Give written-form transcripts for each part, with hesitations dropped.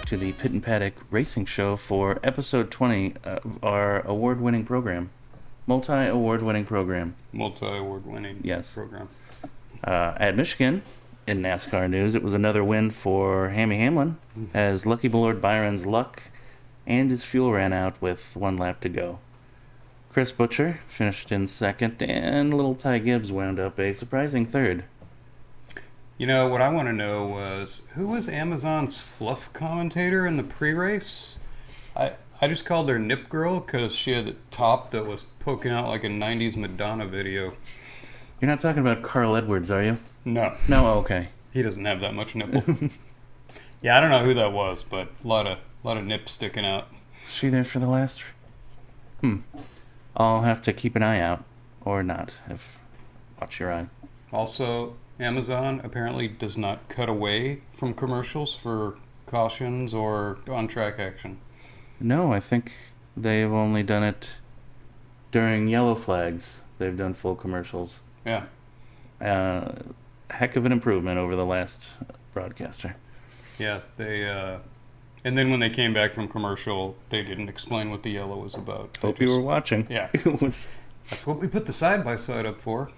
to the Pit and Paddock Racing Show for episode 20 of our award-winning program. Multi-award-winning program. Multi-award-winning Yes. program. At Michigan, in NASCAR news, it was another win for Hammy Hamlin, as Lucky Lord Byron's luck and his fuel ran out with one lap to go. Chris Butcher finished in second, and little Ty Gibbs wound up a surprising third. You know, what I want to know was, who was Amazon's fluff commentator in the pre-race? I just called her Nip Girl because she had a top that was poking out like a 90s Madonna video. You're not talking about Carl Edwards, are you? No. No? Okay. He doesn't have that much nipple. Yeah, I don't know who that was, but a lot of nip sticking out. Is she there for the last? I'll have to keep an eye out. Or not. Watch your eye. Also, Amazon apparently does not cut away from commercials for cautions or on-track action. No, I think they've only done it during yellow flags. They've done full commercials. Yeah. Heck of an improvement over the last broadcaster. Yeah, and then when they came back from commercial, they didn't explain what the yellow was about. Hope you were watching. Yeah. It was... That's what we put the side-by-side up for.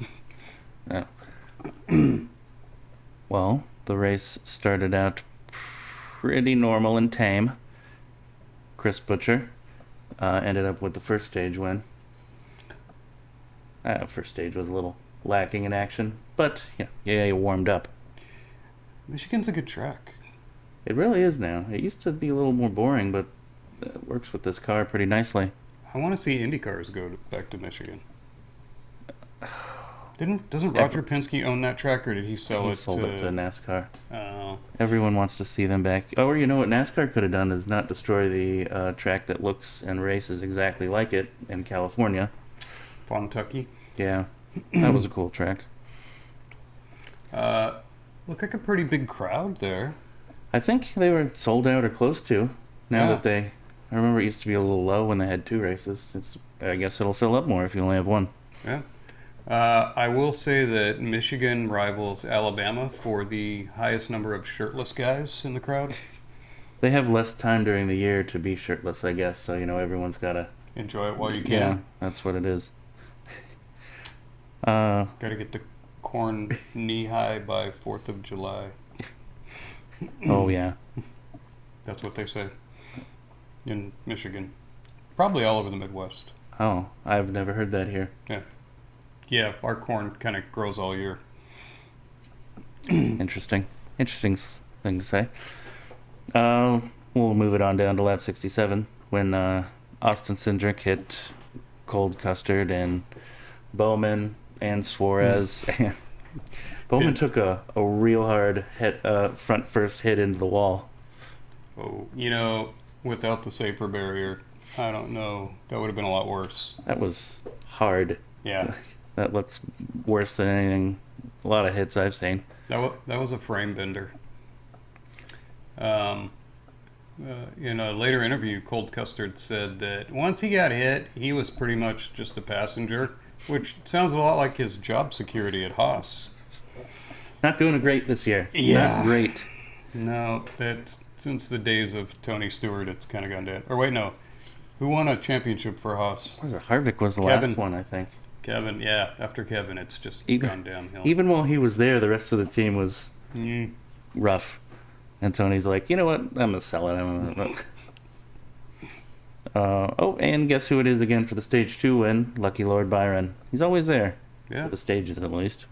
Yeah. Well, the race started out pretty normal and tame. Chris Butcher ended up with the first stage win. First stage was a little lacking in action, but yeah, you warmed up. Michigan's a good track. It really is now. It used to be a little more boring, but it works with this car pretty nicely. I want to see Indycars go back to Michigan. Doesn't Roger Penske own that track, or did he sell it? He sold it to NASCAR. Oh. Everyone wants to see them back. Or you know what NASCAR could have done is not destroy the track that looks and races exactly like it in California. Fontucky. Yeah, that was a cool track. Looked like a pretty big crowd there. I think they were sold out or close to. Now Yeah. that I remember it used to be a little low when they had two races. I guess it'll fill up more if you only have one. Yeah. I will say that Michigan rivals Alabama for the highest number of shirtless guys in the crowd. They have less time during the year to be shirtless, I guess, so everyone's got to... Enjoy it while you can. Yeah, that's what it is. Got to get the corn knee-high by 4th of July. Oh, yeah. That's what they say in Michigan. Probably all over the Midwest. Oh, I've never heard that here. Yeah. Yeah, our corn kind of grows all year. Interesting thing to say. We'll move it on down to lap 67 when Austin Cindric hit Cold Custard and Bowman and Suarez. Bowman took a real hard hit, front first hit into the wall. Oh, without the safer barrier, I don't know. That would have been a lot worse. That was hard. Yeah. That looks worse than anything. A lot of hits I've seen. That was a frame bender. In a later interview, Cold Custard said that once he got hit, he was pretty much just a passenger, which sounds a lot like his job security at Haas. Not doing great this year. Yeah. Not great. No, that's since the days of Tony Stewart, it's kind of gone down. Or wait, no. Who won a championship for Haas? What was it? Harvick was the Kevin. last one, I think. Kevin, yeah. After Kevin, it's just gone downhill. Even while he was there, the rest of the team was rough. And Tony's like, you know what? I'm going to sell it. And guess who it is again for the Stage 2 win? Lucky Lord Byron. He's always there. Yeah. For the stages, at least.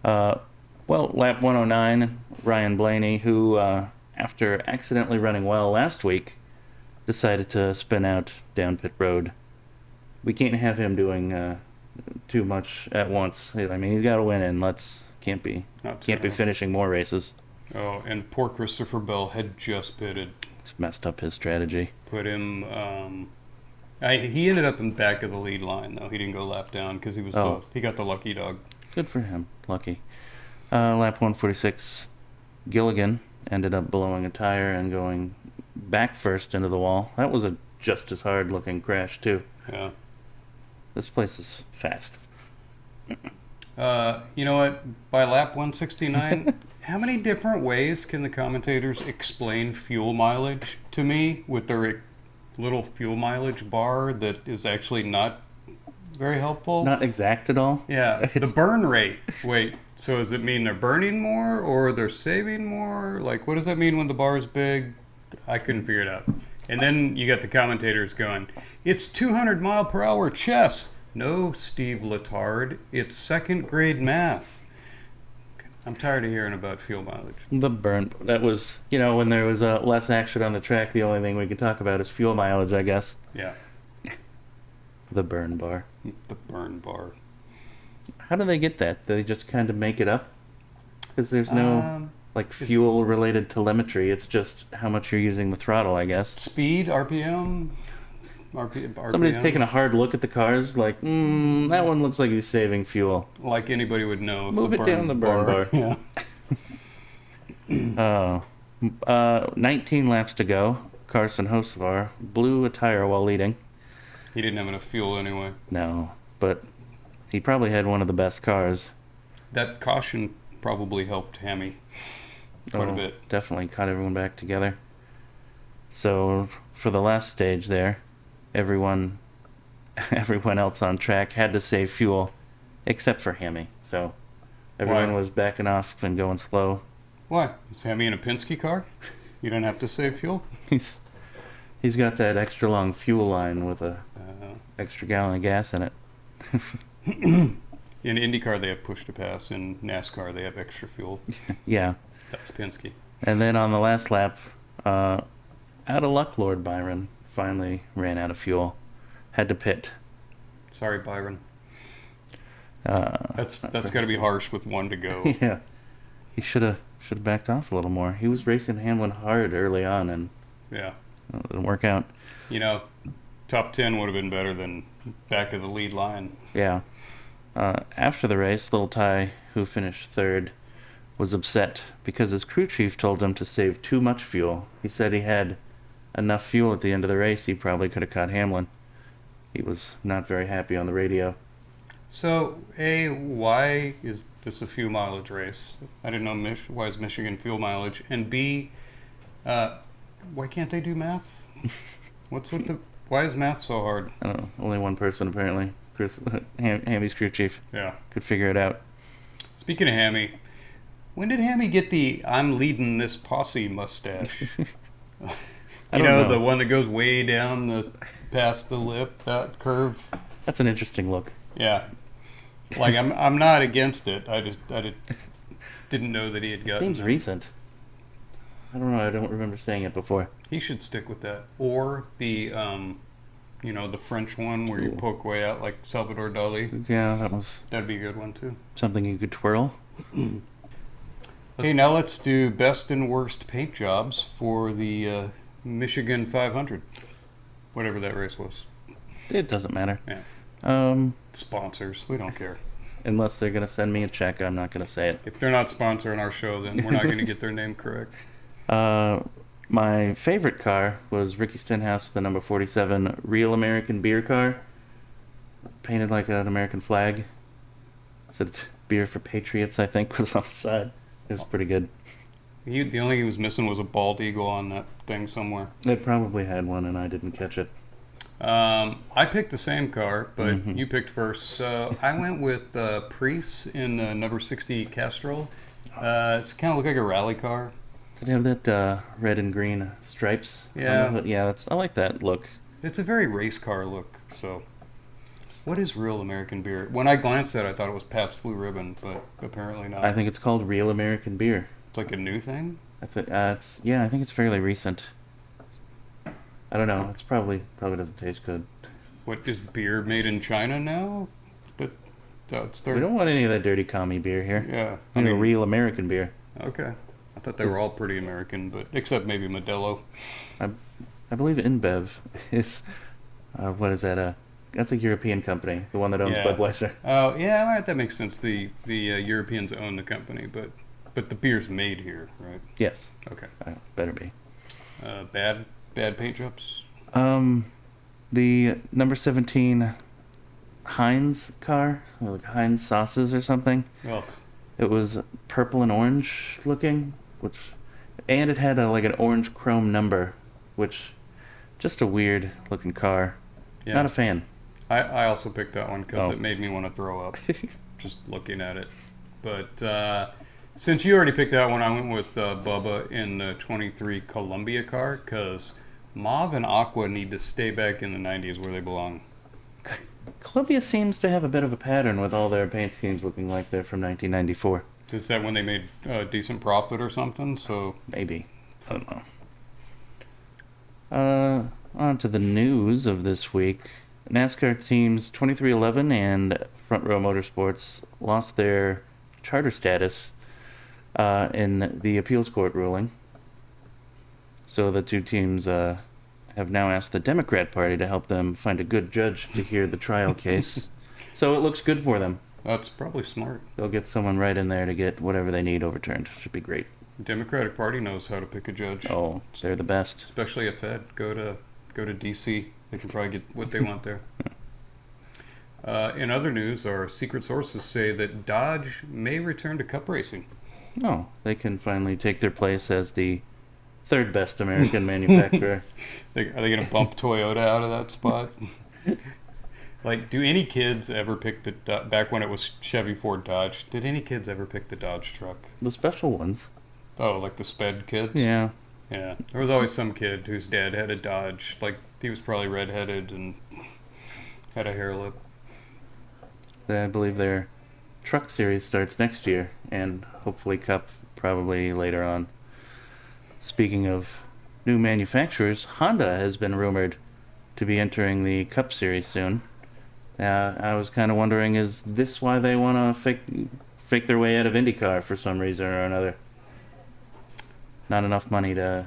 Lap 109, Ryan Blaney, who, after accidentally running well last week, decided to spin out down pit road. We can't have him doing too much at once. I mean, he's got to win, and can't be finishing more races. Oh, and poor Christopher Bell had just pitted. It's messed up his strategy. Put him. He ended up in back of the lead line though. He didn't go lap down because he got the lucky dog. Good for him, lucky. Lap 146, Gilligan ended up blowing a tire and going back first into the wall. That was a just as hard looking crash too. Yeah. This place is fast. You know what? By lap 169, how many different ways can the commentators explain fuel mileage to me with their little fuel mileage bar that is actually not very helpful? Not exact at all. Yeah, the It's burn rate. Wait, so does it mean they're burning more or they're saving more? Like, what does that mean when the bar is big? I couldn't figure it out. And then you got the commentators going, it's 200 mile per hour chess. No, Steve Letard, it's second grade math. I'm tired of hearing about fuel mileage. the burn. That was, when there was less action on the track, the only thing we could talk about is fuel mileage, I guess. Yeah, The burn bar. the burn bar. How do they get that? Do they just kind of make it up? Because there's no fuel related telemetry. It's just how much you're using the throttle, I guess. Speed, RPM, RPM. Somebody's taking a hard look at the cars, like, that one looks like he's saving fuel. Like anybody would know. If Move the it down the burn bar. Yeah. 19 laps to go. Carson Hocevar blew a tire while leading. He didn't have enough fuel anyway. No, but he probably had one of the best cars. That caution probably helped Hammy quite a bit. Definitely caught everyone back together. So for the last stage there, everyone else on track had to save fuel, except for Hammy. So everyone Why? was backing off and going slow. Why? Is Hammy in a Penske car? You don't have to save fuel? He's got that extra long fuel line with a extra gallon of gas in it. In IndyCar, they have push to pass. In NASCAR, they have extra fuel. Yeah. That's Penske. And then on the last lap, out of luck, Lord Byron finally ran out of fuel. Had to pit. Sorry, Byron. Uh, That's got to be harsh with one to go. Yeah. He should have backed off a little more. He was racing Hamlin hard early on, and Yeah. it didn't work out. You know, top 10 would have been better than back of the lead line. Yeah. After the race, Little Ty, who finished third, was upset because his crew chief told him to save too much fuel. He said he had enough fuel at the end of the race, he probably could have caught Hamlin. He was not very happy on the radio. So, A, why is this a fuel mileage race? I didn't know why is Michigan fuel mileage? And B, why can't they do math? Why is math so hard? I don't know. Only one person, apparently. Chris, Hammy's crew chief, Yeah. could figure it out. Speaking of Hammy, when did Hammy get the I'm leading this posse mustache? I don't know. The one that goes way down past the lip, that curve. That's an interesting look. Yeah. Like I'm not against it. I didn't know that he had gotten Seems that. recent. I don't know. I don't remember saying it before. He should stick with that. Or the the French one where you Ooh. poke way out like Salvador Dali. Yeah, that was That'd be a good one too. something you could twirl. Hey, now let's do best and worst paint jobs for the Michigan 500. Whatever that race was. It doesn't matter. Yeah. Sponsors. We don't care. Unless they're going to send me a check, I'm not going to say it. If they're not sponsoring our show, then we're not going to get their name correct. My favorite car was Ricky Stenhouse, the number 47 Real American Beer car. Painted like an American flag. It said it's beer for patriots, I think, was on the side. It was pretty good. The only thing he was missing was a bald eagle on that thing somewhere. It probably had one, and I didn't catch it. I picked the same car, but Mhm. you picked first. So I went with Prius in the number 60 Castrol. It's kind of look like a rally car. Did it have that red and green stripes? on Yeah. the hood? Yeah, I like that look. It's a very race car look. So, what is Real American Beer? When I glanced at it, I thought it was Pabst Blue Ribbon, but apparently not. I think it's called Real American Beer. It's like a new thing. I think I think it's fairly recent. I don't know. It's probably doesn't taste good. What is beer made in China now? That's their. We don't want any of that dirty commie beer here. Yeah, We need real American beer. Okay. I thought they were all pretty American, but except maybe Modelo. I believe InBev is what is that? That's a European company, the one that owns Yeah. Budweiser. Oh, yeah, all right, that makes sense. The Europeans own the company, but the beer's made here, right? Yes, Okay. better be. Bad paint jobs. The number 17 Heinz car, like Heinz sauces or something. Well, It was purple and orange looking, and it had like an orange chrome number, which just a weird looking car. yeah. Not a fan. I also picked that one because Oh. it made me want to throw up just looking at it. But since you already picked that one, I went with Bubba in the 23 Columbia car because Mauve and Aqua need to stay back in the 90s where they belong. Columbia seems to have a bit of a pattern with all their paint schemes looking like they're from 1994. Is that when they made a decent profit or something? So Maybe. I don't know. On to the news of this week. NASCAR teams 2311 and Front Row Motorsports lost their charter status in the appeals court ruling. So the two teams have now asked the Democrat Party to help them find a good judge to hear the trial case. So it looks good for them. that's probably smart. They'll get someone right in there to get whatever they need overturned. Should be great. The Democratic Party knows how to pick a judge, Oh, they're the best. especially a Fed. Go to D.C. They can probably get what they want there. In other news, our secret sources say that Dodge may return to Cup racing. Oh, they can finally take their place as the third best American manufacturer. Are they going to bump Toyota out of that spot? Like, do any kids ever pick the back when it was Chevy, Ford, Dodge? Did any kids ever pick the Dodge truck? The special ones. Oh, like the sped kids? Yeah. Yeah. There was always some kid whose dad had a Dodge. Like, he was probably redheaded and had a hair lip. I believe their truck series starts next year, and hopefully Cup probably later on. Speaking of new manufacturers, Honda has been rumored to be entering the Cup series soon. I was kind of wondering, is this why they want to fake their way out of IndyCar for some reason or another? Not enough money to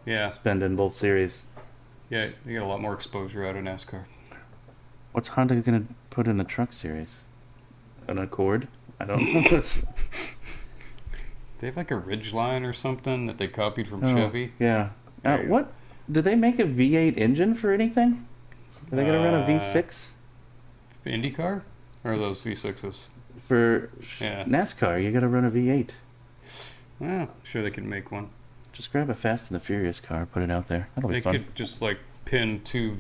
Yeah. spend in both series. Yeah, you get a lot more exposure out of NASCAR. What's Honda going to put in the truck series? An Accord? I don't know. They have like a Ridgeline or something that they copied from Oh, Chevy. Yeah. There you What? Did they make a V8 engine for anything? Are they going to run a V6? IndyCar? Or are those V6s? For Yeah. NASCAR, you got to run a V8. Well, I'm sure they can make one. Just grab a Fast and the Furious car, put it out there. That'll be They fun. could just like pin two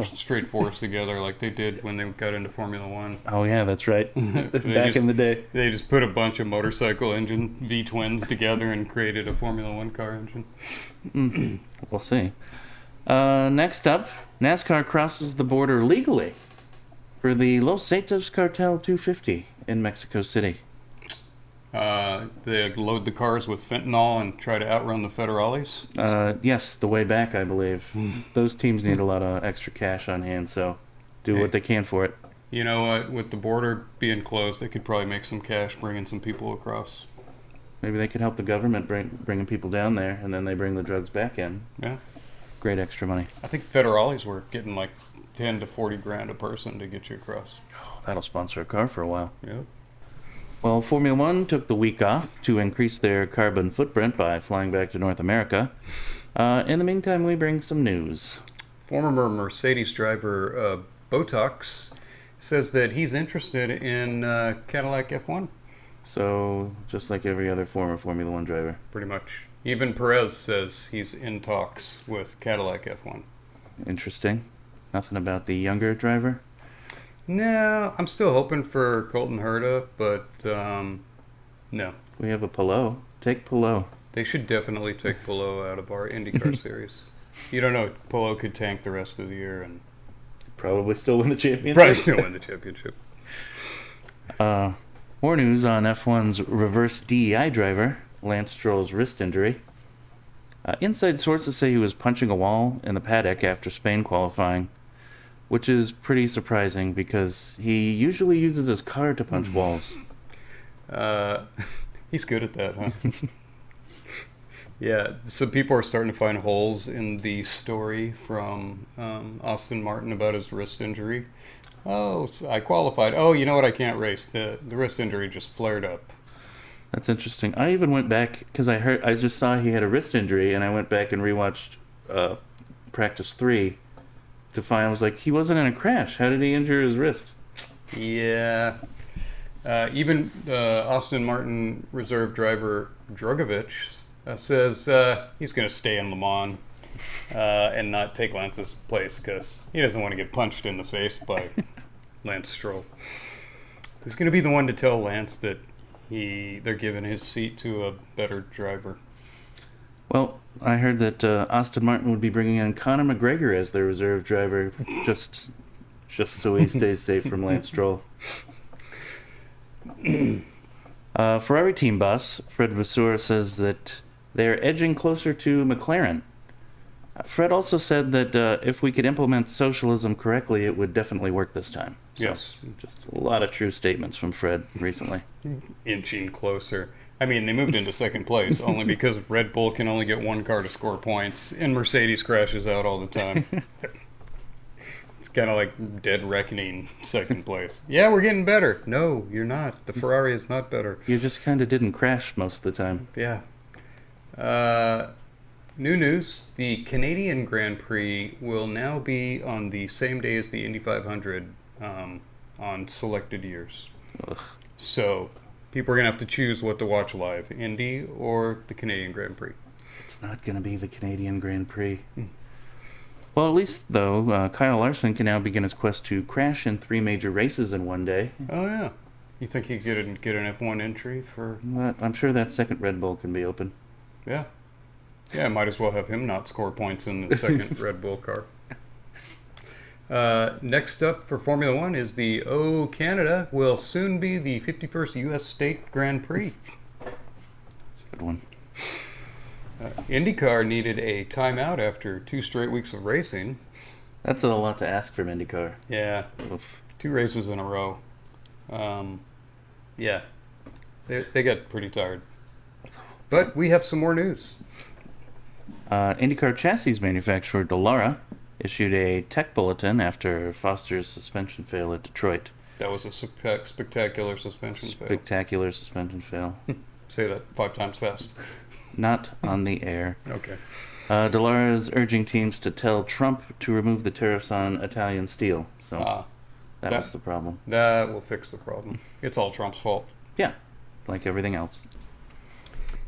straight fours together like they did when they got into Formula One. Oh yeah, that's right. Back in the day. They just put a bunch of motorcycle engine V-twins together and created a Formula One car engine. We'll see. Next up, NASCAR crosses the border legally for the Los Zetas Cartel 250 in Mexico City. They load the cars with fentanyl and try to outrun the federales. Yes, the way back, I believe. Those teams need a lot of extra cash on hand, so do what they can for it. You know what? With the border being closed, they could probably make some cash bringing some people across. Maybe they could help the government bringing people down there, and then they bring the drugs back in. Yeah. Great extra money. I think federales were getting like 10 to 40 grand a person to get you across. Oh, that'll sponsor a car for a while. Yep. Well, Formula One took the week off to increase their carbon footprint by flying back to North America. In the meantime, we bring some news. Former Mercedes driver Botox says that he's interested in Cadillac F1. So, just like every other former Formula One driver. Pretty much. Even Perez says he's in talks with Cadillac F1. Interesting. Nothing about the younger driver? No, I'm still hoping for Colton Herta, but no. We have a Palou. Take Palou. They should definitely take Palou out of our IndyCar series. You don't know, Palou could tank the rest of the year and Probably still win the championship. probably still win the championship. More news on F1's reverse DEI driver, Lance Stroll's wrist injury. Inside sources say he was punching a wall in the paddock after Spain qualifying, which is pretty surprising because he usually uses his car to punch walls. He's good at that, huh? Yeah, so people are starting to find holes in the story from Austin Martin about his wrist injury. Oh, so I qualified. Oh, you know what? I can't race. The wrist injury just flared up. That's interesting. I even went back because I just saw he had a wrist injury, and I went back and rewatched practice 3 to find. I was like, he wasn't in a crash. How did he injure his wrist? Yeah. Even Austin Martin reserve driver Drogovic says he's going to stay in Le Mans and not take Lance's place because he doesn't want to get punched in the face by Lance Stroll. Who's going to be the one to tell Lance that they're giving his seat to a better driver? Well, I heard that Aston Martin would be bringing in Conor McGregor as their reserve driver, just so he stays safe from Lance Stroll. Ferrari team boss Fred Vasseur says that they're edging closer to McLaren. Fred also said that if we could implement socialism correctly, it would definitely work this time. So, yes. Just a lot of true statements from Fred recently. Inching closer. I mean, they moved into second place only because Red Bull can only get one car to score points, and Mercedes crashes out all the time. It's kind of like dead reckoning second place. Yeah, we're getting better. No, you're not. The Ferrari is not better. You just kind of didn't crash most of the time. Yeah. New news, the Canadian Grand Prix will now be on the same day as the Indy 500 on selected years. Ugh. So people are going to have to choose what to watch live, Indy or the Canadian Grand Prix. It's not going to be the Canadian Grand Prix. Well, at least, though, Kyle Larson can now begin his quest to crash in 3 major races in one day. Oh, yeah. You think he could get an F1 entry for... But I'm sure that second Red Bull can be open. Yeah. Yeah, might as well have him not score points in the second Red Bull car. Next up for Formula One is the Canada will soon be the 51st U.S. State Grand Prix. That's a good one. IndyCar needed a timeout after 2 straight weeks of racing. That's a lot to ask from IndyCar. Yeah, Oof. 2 races in a row. Yeah, they got pretty tired. But we have some more news. IndyCar chassis manufacturer Dallara issued a tech bulletin after Foster's suspension fail at Detroit. That was a spectacular suspension fail. Spectacular suspension fail. Say that 5 times fast. Not on the air. Okay. Dallara is urging teams to tell Trump to remove the tariffs on Italian steel. So that was the problem. That will fix the problem. It's all Trump's fault. Yeah, like everything else.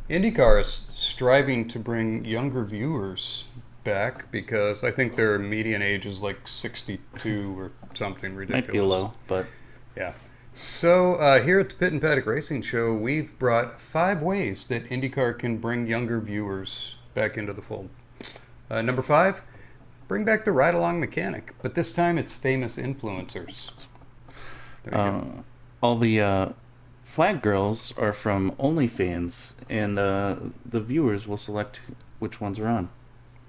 IndyCar is striving to bring younger viewers back because I think their median age is like 62 or something ridiculous. Might be low, but... Yeah. So here at the Pit and Paddock Racing Show, we've brought 5 ways that IndyCar can bring younger viewers back into the fold. Number 5, bring back the ride-along mechanic, but this time it's famous influencers. There you go. All the flag girls are from OnlyFans, and the viewers will select which ones are on.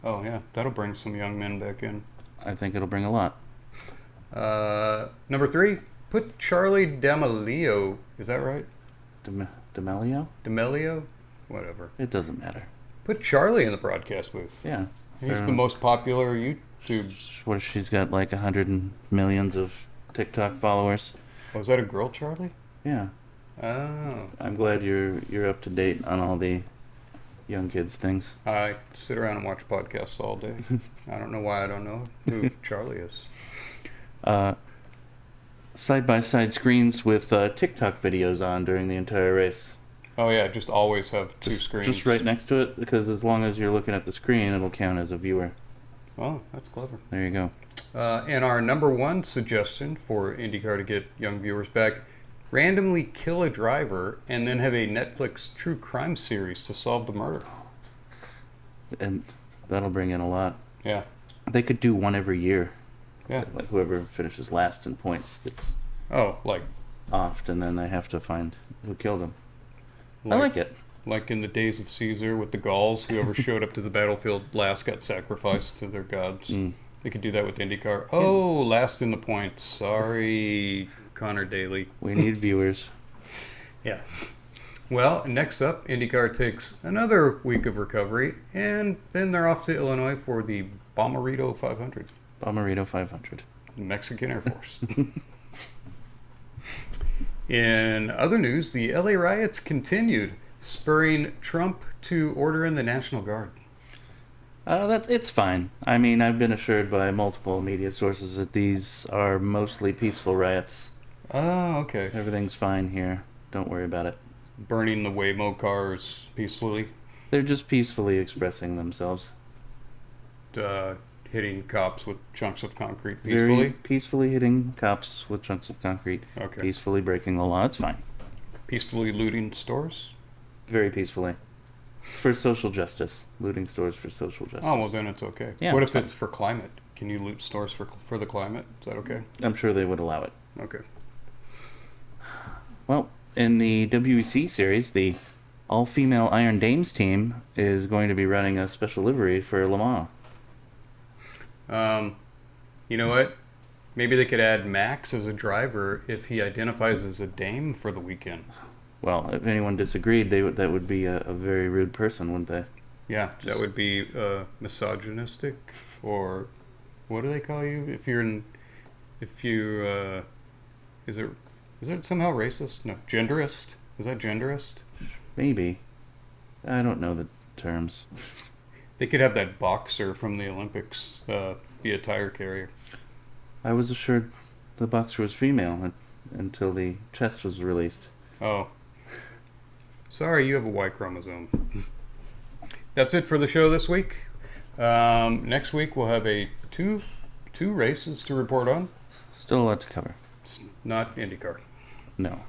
Oh, yeah. That'll bring some young men back in. I think it'll bring a lot. Number 3, put Charlie D'Amelio. Is that right? D'Amelio? D'Amelio? Whatever. It doesn't matter. Put Charlie in the broadcast booth. Yeah. He's the most popular YouTube. What, she's got like 100 millions of TikTok followers. Oh, is that a girl, Charlie? Yeah. Oh. I'm glad you're up to date on all the young kids things. I sit around and watch podcasts all day. I don't know why I don't know who Charlie is. Side-by-side screens with TikTok videos on during the entire race. Oh, yeah, just always have 2 screens. Just right next to it, because as long as you're looking at the screen, it'll count as a viewer. Oh, that's clever. There you go. And our number 1 suggestion for IndyCar to get young viewers back, randomly kill a driver and then have a Netflix true crime series to solve the murder. And that'll bring in a lot. Yeah. They could do one every year. Yeah. Like whoever finishes last in points gets like offed, and then they have to find who killed him. I like it. Like in the days of Caesar with the Gauls, whoever showed up to the battlefield last got sacrificed to their gods. They could do that with IndyCar. Oh, last in the points. Sorry, Connor Daly. We need viewers. Yeah. Well, next up, IndyCar takes another week of recovery, and then they're off to Illinois for the Bommarito 500. Bommarito 500. Mexican Air Force. In other news, the LA riots continued, spurring Trump to order in the National Guard. It's fine. I mean, I've been assured by multiple media sources that these are mostly peaceful riots. Oh, okay. Everything's fine here. Don't worry about it. Burning the Waymo cars peacefully, They're just peacefully expressing themselves. hitting cops with chunks of concrete Very peacefully. peacefully hitting cops with chunks of concrete. Okay. Peacefully breaking the law. It's fine. Peacefully looting stores. Very peacefully. For social justice. Looting stores for social justice. Oh, well, then it's okay. Yeah, what it's if fine. it's for climate? Can you loot stores for the climate? Is that okay? I'm sure they would allow it. Okay. Well, in the WEC series, the all-female Iron Dames team is going to be running a special livery for Le Mans. You know what? Maybe they could add Max as a driver if he identifies as a dame for the weekend. Well, if anyone disagreed, that would be a very rude person, wouldn't they? Yeah, that would be misogynistic, or what do they call you if you is it somehow racist? No, genderist. Is that genderist? Maybe. I don't know the terms. They could have that boxer from the Olympics be a tire carrier. I was assured the boxer was female until the chest was released. Oh. Sorry, you have a Y chromosome. That's it for the show this week. Next week we'll have two races to report on. Still a lot to cover. It's not IndyCar. No.